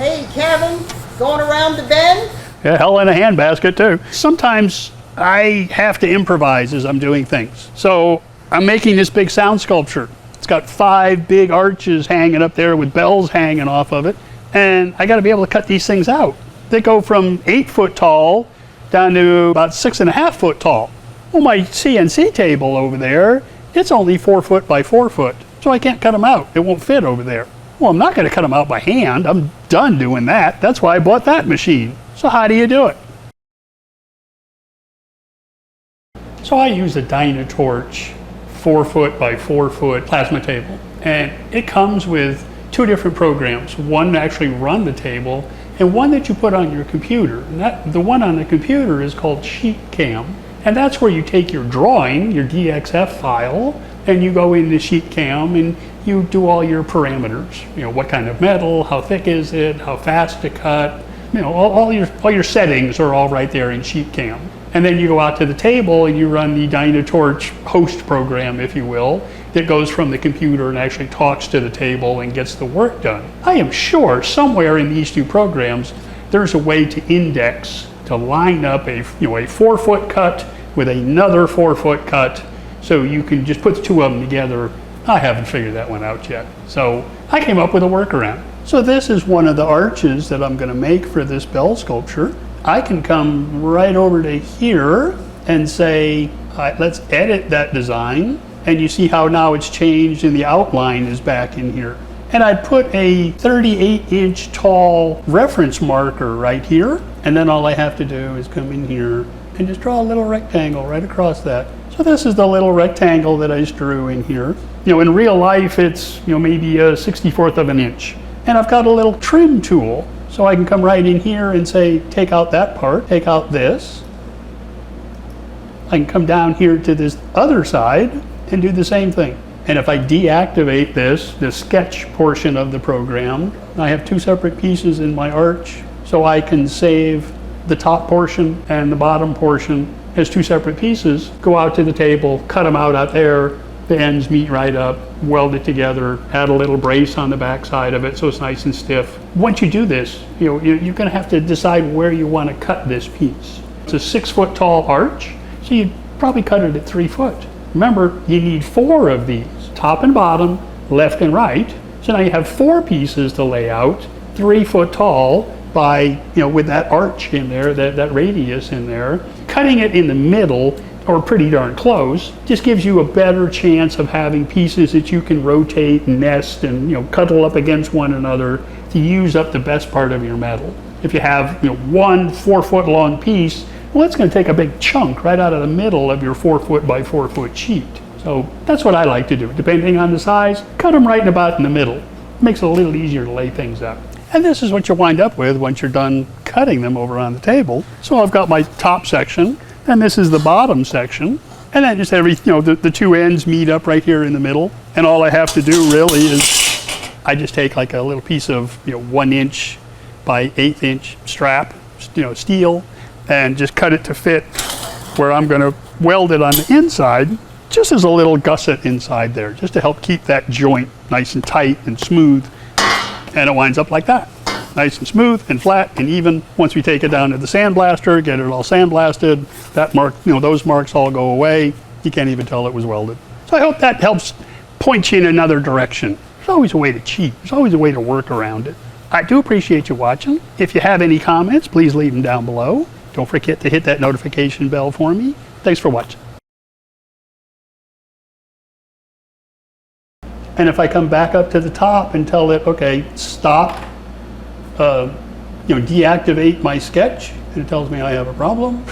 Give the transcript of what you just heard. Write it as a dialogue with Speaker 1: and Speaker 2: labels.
Speaker 1: Hey Kevin, going around the bend?
Speaker 2: Yeah, hell in a handbasket too. Sometimes I have to improvise as I'm doing things. So I'm making this big sound sculpture. It's got 5 big arches hanging up there with bells hanging off of it. And I gotta be able to cut these things out. They go from 8 foot tall down to about 6.5 foot tall. Well, my CNC table over there, it's only 4 foot by 4 foot. So I can't cut them out. It won't fit over there. Well, I'm not gonna cut them out by hand. I'm done doing that. That's why I bought that machine. So how do you do it? So I use a Dynatorch 4 foot by 4 foot plasma table. And it comes with 2 different programs. One to actually run the table and one that you put on your computer. And the one on the computer is called Sheetcam. And that's where you take your drawing, your DXF file, and you go into Sheetcam and you do all your parameters. You know, what kind of metal, how thick is it, how fast to cut. You know, all your settings are all right there in Sheetcam. And then you go out to the table and you run the Dynatorch host program, if you will, that goes from the computer and actually talks to the table and gets the work done. I am sure somewhere in these 2 programs, there's a way to index, to line up a 4 foot cut with another 4 foot cut, so you can just put the 2 of them together. I haven't figured that one out yet. So I came up with a workaround. So this is one of the arches that I'm gonna make for this bell sculpture. I can come right over to here and say, let's edit that design. And you see how now it's changed and the outline is back in here. And I put a 38-inch tall reference marker right here. And then all I have to do is come in here and just draw a little rectangle right across that. So this is the little rectangle that I just drew in here. You know, in real life, it's maybe a 64th of an inch. And I've got a little trim tool. So I can come right in here and say, take out that part, take out this. I can come down here to this other side and do the same thing. And if I deactivate this, the sketch portion of the program, I have 2 separate pieces in my arch. So I can save the top portion and the bottom portion as 2 separate pieces, go out to the table, cut them out there, the ends meet right up, weld it together, add a little brace on the back side of it so it's nice and stiff. Once you do this, you're gonna have to decide where you want to cut this piece. It's a 6 foot tall arch, so you'd probably cut it at 3 foot. Remember, you need 4 of these, top and bottom, left and right. So now you have 4 pieces to lay out, 3 foot tall by, with that arch in there, that radius in there. Cutting it in the middle, or pretty darn close, just gives you a better chance of having pieces that you can rotate and nest and cuddle up against one another to use up the best part of your metal. If you have one 4 foot long piece, well, it's going to take a big chunk right out of the middle of your 4 foot by 4 foot sheet. So that's what I like to do. Depending on the size, cut them right about in the middle. It makes it a little easier to lay things out. And this is what you wind up with once you're done cutting them over on the table. So I've got my top section, and this is the bottom section. And then just the 2 ends meet up right here in the middle. And all I have to do really is I just take like a little piece of 1 inch by 1/8 inch strap, steel, and just cut it to fit where I'm gonna weld it on the inside, just as a little gusset inside there, just to help keep that joint nice and tight and smooth. And it winds up like that. Nice and smooth and flat and even. Once we take it down to the sandblaster, get it all sandblasted, that mark, those marks all go away. You can't even tell it was welded. So I hope that helps point you in another direction. There's always a way to cheat. There's always a way to work around it. I do appreciate you watching. If you have any comments, please leave them down below. Don't forget to hit that notification bell for me. Thanks for watching. And if I come back up to the top and tell it, okay, stop, deactivate my sketch, and it tells me I have a problem.